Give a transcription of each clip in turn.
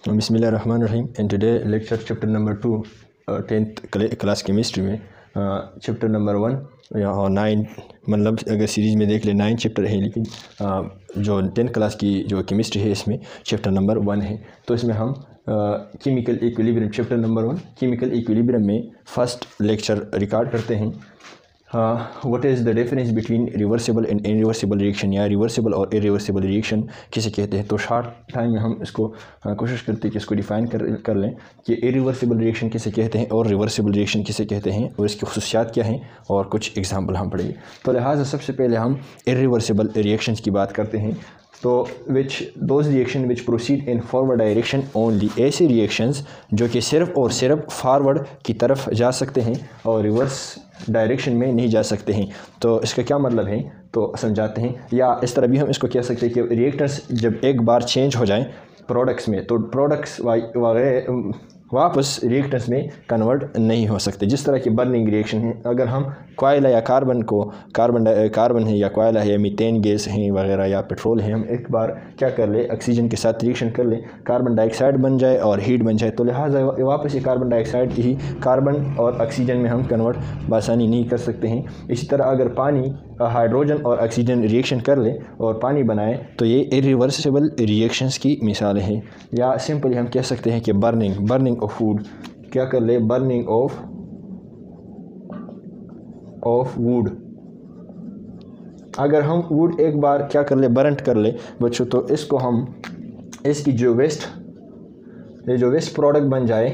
बिस्मिल्लाहिर्रहमानिर्रहीम। And today lecture chapter number 2 10th class chemistry में chapter number 1 और 9, मतलब अगर सीरीज़ में देख ले 9 चैप्टर है, लेकिन जो 10th क्लास की जो केमिस्ट्री है इसमें चैप्टर नंबर 1 है। तो इसमें हम chemical equilibrium chapter number 1 chemical equilibrium में फ़र्स्ट लेक्चर रिकॉर्ड करते हैं। What is the difference between reversible and irreversible reaction, या रिवर्सिबल और इरिवर्सिबल रिएक्शन किसे कहते हैं। तो शॉर्ट टाइम में हम इसको कोशिश करते हैं कि इसको डिफ़ाइन कर लें कि इरिवर्सिबल रिएक्शन किसे कहते हैं और रिवर्सिबल रिएक्शन किसे कहते हैं और इसकी खुसूसियात क्या हैं, और कुछ एग्जांपल हम पढ़ेंगे। तो लिहाजा सबसे पहले हम इरिवर्सिबल रिएक्शंस की बात करते हैं। तो those reaction which proceed in forward direction only, ऐसे रिएक्शंस जो कि सिर्फ और सिर्फ फॉरवर्ड की तरफ जा सकते हैं और रिवर्स डायरेक्शन में नहीं जा सकते हैं। तो इसका क्या मतलब है तो समझाते हैं, या इस तरह भी हम इसको कह सकते हैं कि रिएक्टर्स जब एक बार चेंज हो जाएं प्रोडक्ट्स में, तो प्रोडक्ट्स वगैरह वापस रिएक्टर्स में कन्वर्ट नहीं हो सकते। जिस तरह की बर्निंग रिएक्शन है, अगर हम कोयला या कार्बन है या कोयला है या मीथेन गैस है वगैरह या पेट्रोल है, हम एक बार क्या कर ले ऑक्सीजन के साथ रिएक्शन कर ले, कार्बन डाइऑक्साइड बन जाए और हीट बन जाए, तो लिहाजा वापस ये कार्बन डाइऑक्साइड ही कार्बन और ऑक्सीजन में हम कन्वर्ट बआसानी नहीं कर सकते हैं। इसी तरह अगर पानी हाइड्रोजन और ऑक्सीजन रिएक्शन कर ले और पानी बनाए, तो ये इरिवर्सिबल रिएक्शंस की मिसालें हैं। या सिंपली हम कह सकते हैं कि बर्निंग ऑफ फूड, क्या कर ले बर्निंग ऑफ वुड। अगर हम वुड एक बार क्या कर ले बर्न कर ले बच्चों, तो इसको हम इसकी जो वेस्ट प्रोडक्ट बन जाए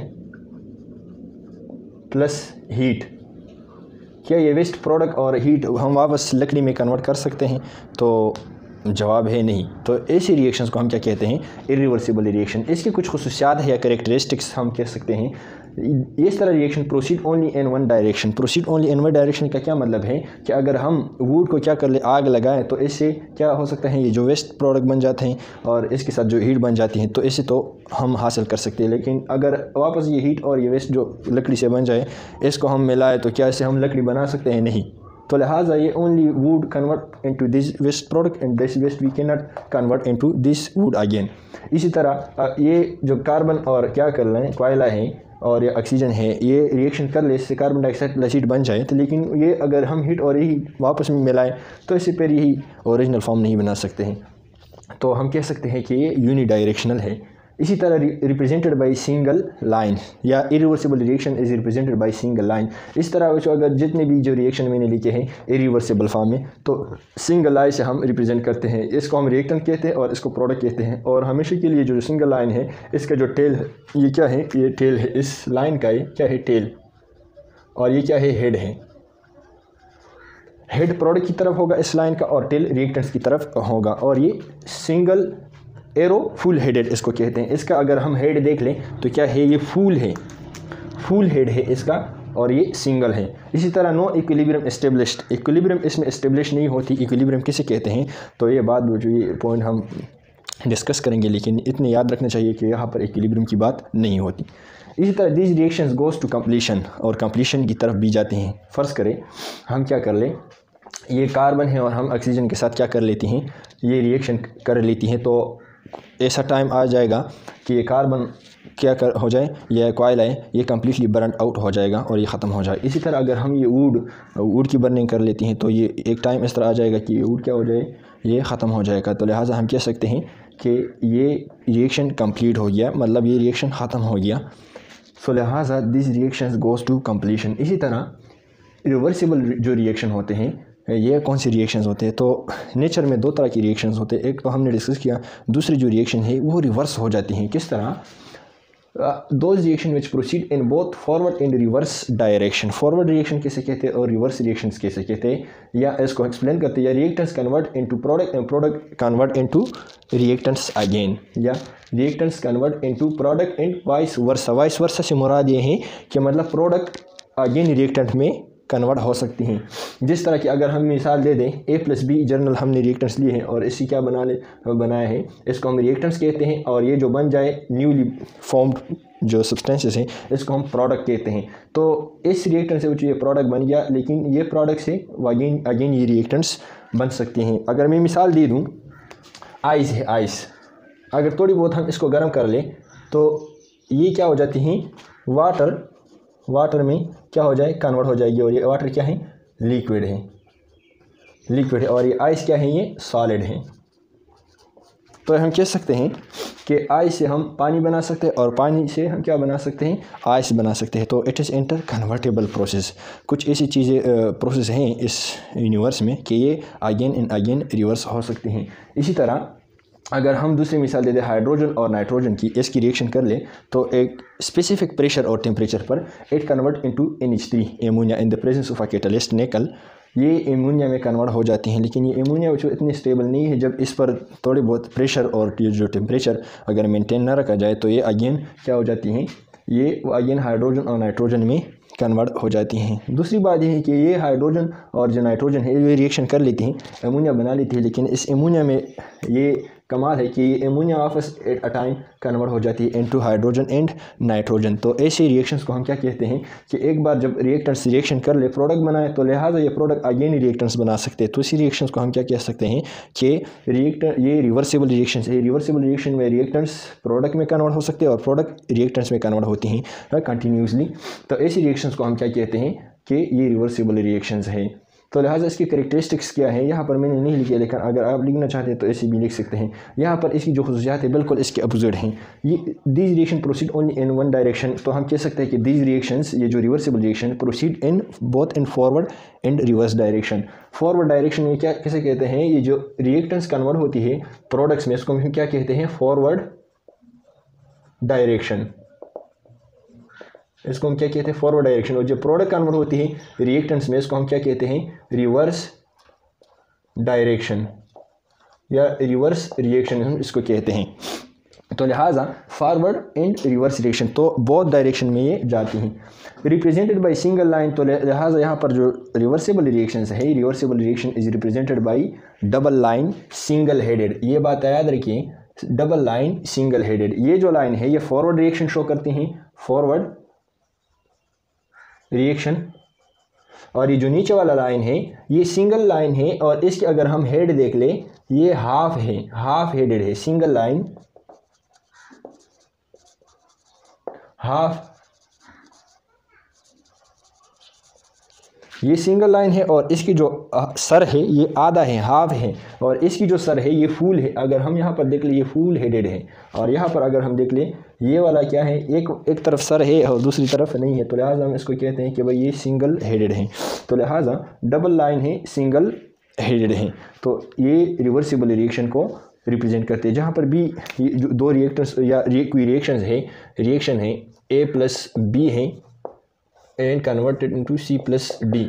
प्लस हीट, क्या ये वेस्ट प्रोडक्ट और हीट हम वापस लकड़ी में कन्वर्ट कर सकते हैं? तो जवाब है नहीं। तो ऐसी रिएक्शंस को हम क्या कहते हैं, इरिवर्सिबल रिएक्शन। इसकी कुछ खुसूसियात है या कैरेक्टरिस्टिक्स हम कह सकते हैं। इस तरह reaction proceed only in one direction. Proceed only in one direction का क्या मतलब है कि अगर हम वुड को क्या कर ले आग लगाएं, तो इससे क्या हो सकता है, ये जो वेस्ट प्रोडक्ट बन जाते हैं और इसके साथ जो हीट बन जाती है, तो इससे तो हम हासिल कर सकते हैं। लेकिन अगर वापस ये हीट और ये वेस्ट जो लकड़ी से बन जाए, इसको हम मिलाएं, तो क्या इससे हम लकड़ी बना सकते हैं? नहीं। तो लिहाजा ये only wood convert into this waste product and this waste we can not convert into this wood again. इसी तरह ये जो कार्बन और क्या कर लें कोयला है और ये ऑक्सीजन है, ये रिएक्शन कर ले, इससे कार्बन डाइऑक्साइड प्लस हीट बन जाए, तो लेकिन ये अगर हम हीट और यही वापस में मिलाएं, तो इससे फिर यही ओरिजिनल फॉर्म नहीं बना सकते हैं। तो हम कह सकते हैं कि ये यूनिडायरेक्शनल है। इसी तरह रिप्रेजेंटेड बाय सिंगल लाइन, या irreversible reaction is represented by single line. इस तरह जो अगर जितने भी जो रिएक्शन मैंने लिखे हैं इरिवर्सिबल फॉर्म में, तो सिंगल लाइन से हम रिप्रेजेंट करते हैं। इसको हम रिएक्टेंट कहते हैं और इसको प्रोडक्ट कहते हैं। और हमेशा के लिए जो सिंगल लाइन है, इसका जो टेल है, ये क्या है, ये टेल है इस लाइन का, ये क्या है, टेल, और ये क्या है, हेड है। हेड प्रोडक्ट की तरफ होगा इस लाइन का और टेल रिएक्टेंट्स की तरफ होगा। और ये सिंगल एरो फुल हेडेड इसको कहते हैं। इसका अगर हम हेड देख लें तो क्या है, ये फुल हेड है इसका, और ये सिंगल है। इसी तरह नो इक्विलिब्रियम एस्टेब्लिश्ड, इक्विलिब्रियम इसमें एस्टेब्लिश नहीं होती। इक्विलिब्रियम किसे कहते हैं, तो ये बात जो ये पॉइंट हम डिस्कस करेंगे, लेकिन इतने याद रखना चाहिए कि यहाँ पर इक्विलिब्रियम की बात नहीं होती। इसी तरह these reactions goes to completion, और कंप्लीशन की तरफ भी जाते हैं। फ़र्ज़ करें हम क्या कर लें, ये कार्बन है और हम ऑक्सीजन के साथ क्या कर लेती हैं, ये रिएक्शन कर लेती हैं, तो ऐसा टाइम आ जाएगा कि ये कार्बन क्या हो जाए, यह कोयला है, ये कम्प्लीटली बर्न आउट हो जाएगा और ये ख़त्म हो जाए। इसी तरह अगर हम ये वुड की बर्निंग कर लेती हैं, तो ये एक टाइम इस तरह आ जाएगा कि ये वुड क्या हो जाए, ये ख़त्म हो जाएगा। तो लिहाजा हम कह सकते हैं कि ये रिएक्शन कंप्लीट हो गया, मतलब ये रिएक्शन ख़त्म हो गया। सो लिहाजा this reactions goes to completion. इसी तरह रिवर्सिबल जो रिएक्शन होते हैं, ये कौन सी रिएक्शंस होते हैं, तो नेचर में 2 तरह की रिएक्शंस होते हैं। एक तो हमने डिस्कस किया, दूसरी जो रिएक्शन है वो रिवर्स हो जाती हैं। किस तरह, those reaction which proceed in both forward and reverse direction. Forward reaction कैसे कहते हैं और रिवर्स रिएक्शंस कैसे कहते हैं, या इसको एक्सप्लेन करते हैं। या reactants convert into product and product convert into reactants again, या reactants convert into product and vice versa. Vice versa से मुराद ये है कि मतलब प्रोडक्ट अगेन रिएक्टेंट में कन्वर्ट हो सकती हैं। जिस तरह की अगर हम मिसाल दे दें, A+B जर्नल हमने रिएक्टेंट्स लिए हैं और इसी क्या बनाया है, इसको हम रिएक्टेंट्स कहते हैं। और ये जो बन जाए न्यूली फॉर्म्ड जो सब्सटेंसेस हैं, इसको हम प्रोडक्ट कहते हैं। तो इस रिएक्टेंट से ये प्रोडक्ट बन गया, लेकिन ये प्रोडक्ट से अगेन ये रिएक्टेंट्स बन सकते हैं। अगर मैं मिसाल दे दूँ, आइस है, आइस अगर थोड़ी बहुत हम इसको गर्म कर लें, तो ये क्या हो जाती हैं, वाटर में क्या हो जाए, कन्वर्ट हो जाएगी। और ये वाटर क्या है, लिक्विड है, और ये आइस क्या है, ये सॉलिड है। तो हम कह सकते हैं कि आइस से हम पानी बना सकते हैं और पानी से हम क्या बना सकते हैं, आइस बना सकते हैं। तो it is inter convertible process. कुछ ऐसी चीज़ें प्रोसेस हैं इस यूनिवर्स में कि ये अगेन एंड अगेन रिवर्स हो सकते हैं। इसी तरह अगर हम दूसरी मिसाल दे दें हाइड्रोजन और नाइट्रोजन की, इसकी रिएक्शन कर ले तो एक स्पेसिफिक प्रेशर और टेम्परेचर पर it convert into NH3 ammonia in the presence of a catalyst निकल। ये एमोनिया में कन्वर्ट हो जाती हैं, लेकिन ये एमोनिया जो इतनी स्टेबल नहीं है। जब इस पर थोड़ी बहुत प्रेशर और जो टेम्परेचर अगर मेंटेन ना रखा जाए तो ये अगेन क्या हो जाती हैं, ये अगेन हाइड्रोजन और नाइट्रोजन में कन्वर्ट हो जाती हैं। दूसरी बात यह है कि ये हाइड्रोजन और जो नाइट्रोजन है ये रिएक्शन कर लेती हैं, एमोनिया बना लेती है, लेकिन इस एमोनिया में ये कमाल है कि ये एमोनिया वापस एट अ टाइम कन्वर्ट हो जाती है इनटू हाइड्रोजन एंड नाइट्रोजन। तो ऐसे रिएक्शंस को हम क्या कहते हैं कि एक बार जब रिएक्टेंट्स रिएक्शन कर ले, प्रोडक्ट बनाए, तो लिहाजा ये प्रोडक्ट अगेन रिएक्टेंट्स बना सकते हैं। तो इसी रिएक्शंस को हम क्या कह सकते हैं कि ये रिवर्सिबल रिएक्शंस है। रिवर्सिबल रिएक्शन में रिएक्टेंट्स प्रोडक्ट में कन्वर्ट हो सकते हैं और प्रोडक्ट रिएक्टेंट्स में कन्वर्ट होती हैं कंटिन्यूसली। तो ऐसी रिएक्शंस को हम क्या कहते हैं कि ये रिवर्सिबल रिएक्शंस है। तो लिहाजा इसकी कैरेक्टरिस्टिक्स क्या है यहाँ पर मैंने नहीं लिखी, लेकिन अगर आप लिखना चाहते हैं तो ऐसे भी लिख सकते हैं। यहाँ पर इसकी जो खसूसियात है बिल्कुल इसके अपोजिट हैं। ये these reaction proceed only in one direction. तो हम कह सकते हैं कि दीज रिएक्शंस, ये जो reversible reaction, proceed in both in forward and reverse direction. Forward direction में क्या कैसे कहते हैं, ये जो रिएक्टेंट्स कन्वर्ट होती है प्रोडक्ट्स में, इसको हम क्या कहते हैं, फॉरवर्ड डायरेक्शन। इसको हम क्या कहते हैं, फॉरवर्ड डायरेक्शन। और जो प्रोडक्ट कन्वर्ट होती है रिएक्टेंट्स में, इसको हम क्या कहते हैं, रिवर्स डायरेक्शन या रिवर्स रिएक्शन हम इसको कहते हैं। तो लिहाजा फॉरवर्ड एंड रिवर्स रिएक्शन, तो बोथ डायरेक्शन में ये जाती हैं। रिप्रेजेंटेड बाय सिंगल लाइन, तो लिहाजा यहाँ पर जो रिवर्सिबल रिएक्शंस है, reversible reaction is represented by double line single headed. ये बात याद रखिए, डबल लाइन सिंगल हेडेड। ये जो लाइन है ये फॉरवर्ड रिएक्शन शो करती हैं, फॉरवर्ड रिएक्शन, और ये जो नीचे वाला लाइन है ये सिंगल लाइन है। और इसके अगर हम हेड देख ले, ये हाफ है, हाफ हेडेड है, सिंगल लाइन हाफ, ये सिंगल लाइन है। और इसकी जो सर है ये आधा है, हाफ है, और इसकी जो सर है ये फुल है। अगर हम यहाँ पर देख ले ये फुल हेडेड है, और यहाँ पर अगर हम देख ले ये वाला क्या है, एक तरफ सर है और दूसरी तरफ नहीं है। तो लिहाजा हम इसको कहते हैं कि भाई ये सिंगल हेडेड है। तो लिहाजा डबल लाइन है, सिंगल हेडेड है। तो ये रिवर्सिबल रिएक्शन को रिप्रेजेंट करते हैं। जहाँ पर भी ये जो दो रिएक्टर्स या कोई रिएक्शन है A+B है एंड कन्वर्टेड इनटू C+D,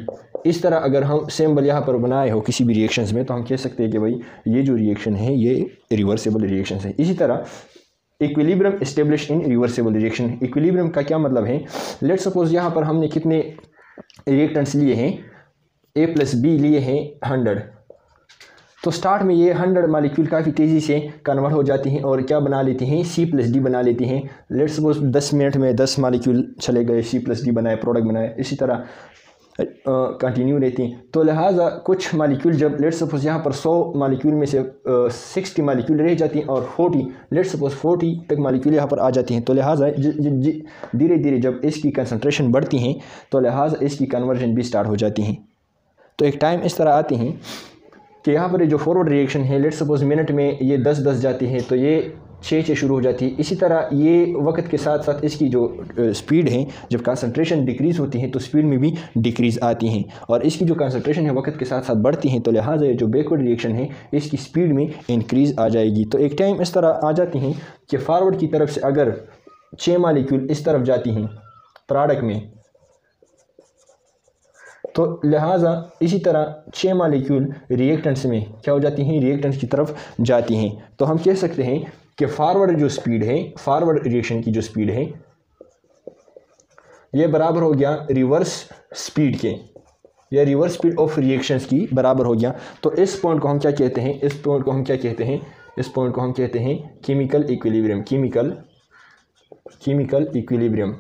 इस तरह अगर हम सिंबल यहाँ पर बनाए हो किसी भी रिएक्शंस में, तो हम कह सकते हैं कि भाई ये जो रिएक्शन है ये रिवर्सिबल रिएक्शन है। इसी तरह equilibrium establish in reversible reaction. Equilibrium का क्या मतलब है, लेट्स सपोज यहाँ पर हमने कितने रिएक्टेंट्स लिए हैं, A+B लिए हैं 100। तो स्टार्ट में ये 100 मालिक्यूल काफ़ी तेज़ी से कन्वर्ट हो जाती हैं और क्या बना लेती हैं, C+D बना लेती हैं। लेट्स सपोज 10 मिनट में 10 मालिक्यूल चले गए, C+D बनाए, प्रोडक्ट बनाए, इसी तरह कंटिन्यू रहती हैं। तो लिहाजा कुछ मालिक्यूल जब लेट्स सपोज यहाँ पर 100 मालिक्यूल में से 60 मालिक्यूल रह जाती हैं और 40 लेट्स सपोज 40 तक मालिक्यूल यहाँ पर आ जाती हैं। तो लिहाजा धीरे धीरे जब इसकी कंसंट्रेशन बढ़ती हैं तो लिहाजा इसकी कन्वर्जन भी स्टार्ट हो जाती हैं। तो एक टाइम इस तरह आती हैं कि यहाँ पर जो फॉरवर्ड रिएक्शन है लेट्स सपोज मिनट में ये 10 जाती है, तो ये 6 शुरू हो जाती है। इसी तरह ये वक्त के साथ साथ इसकी जो स्पीड है, जब कंसंट्रेशन डिक्रीज़ होती है तो स्पीड में भी डिक्रीज़ आती हैं, और इसकी जो कंसंट्रेशन है वक्त के साथ साथ बढ़ती हैं। तो लिहाजा जो बैकवर्ड रिएक्शन है इसकी स्पीड में इंक्रीज़ आ जाएगी। तो एक टाइम इस तरह आ जाती हैं कि फॉरवर्ड की तरफ से अगर 6 मालिक्यूल इस तरफ जाती हैं प्रोडक्ट में, तो लिहाजा इसी तरह 6 मालिक्यूल रिएक्टेंट्स में क्या हो जाती हैं, रिएक्टेंट्स की तरफ जाती हैं। तो हम कह सकते हैं कि फॉरवर्ड जो स्पीड है, फॉरवर्ड रिएक्शन की जो स्पीड है ये बराबर हो गया रिवर्स स्पीड के, या रिवर्स स्पीड ऑफ रिएक्शंस की बराबर हो गया। तो इस पॉइंट को हम क्या कहते हैं, इस पॉइंट को हम क्या कहते हैं, इस पॉइंट को हम कहते हैं केमिकल इक्विलिब्रियम, केमिकल इक्विलिब्रियम,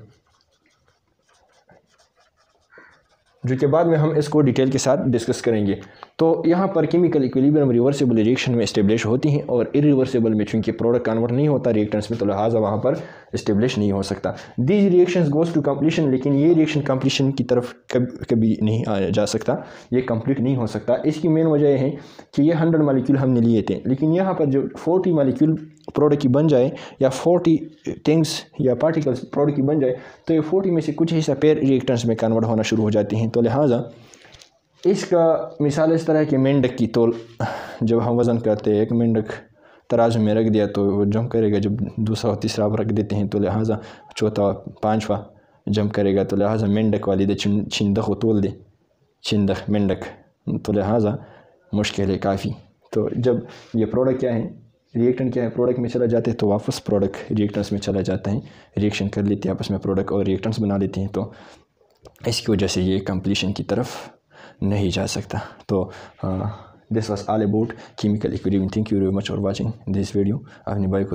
जो कि बाद में हम इसको डिटेल के साथ डिस्कस करेंगे। तो यहाँ पर केमिकल इक्विलिब्रियम रिवर्सिबल रिएक्शन में इस्टेब्लिश होती हैं और इरिवर्सिबल में चूँकि प्रोडक्ट कन्वर्ट नहीं होता रिएक्टेंट्स में, तो लिहाजा वहाँ पर इस्टेब्लिश नहीं हो सकता। These reactions goes to completion, लेकिन ये रिएक्शन कंप्लीशन की तरफ कभी नहीं जा सकता, ये कंप्लीट नहीं हो सकता। इसकी मेन वजह यह है कि ये 100 मालिक्यूल हमने लिए थे, लेकिन यहाँ पर जो 40 मालिक्यूल प्रोडक्ट की बन जाए या 40 थिंग्स या पार्टिकल्स प्रोडक्ट की बन जाए, तो ये 40 में से कुछ हिस्सा पेयर रिएक्टेंट्स में कन्वर्ट होना शुरू हो जाती हैं। तो लिहाजा इसका मिसाल इस तरह कि मेंढक की तोल, जब हम वज़न करते हैं, एक मेंढक तराजू में रख दिया तो वो जंप करेगा, जब दूसरा और तीसरा रख देते हैं तो लिहाजा चौथा पाँचवा जंप करेगा, तो लिहाजा मेंढक वाली दे छिंदक को तोल दे, छिंदक मेंढक, तो लिहाजा मुश्किल है काफ़ी। तो जब ये प्रोडक्ट क्या है, रिएक्टेंट क्या है, प्रोडक्ट में चला जाते हैं तो वापस प्रोडक्ट रिएक्टेंट्स में चला जाता है, रिएक्शन कर लेते हैं आपस में, प्रोडक्ट और रिएक्टेंट्स बना लेते हैं, तो इसकी वजह से ये कंप्लीशन की तरफ नहीं जा सकता। तो this was all about chemical equilibrium. Thank you very much for watching this video. अपने भाई को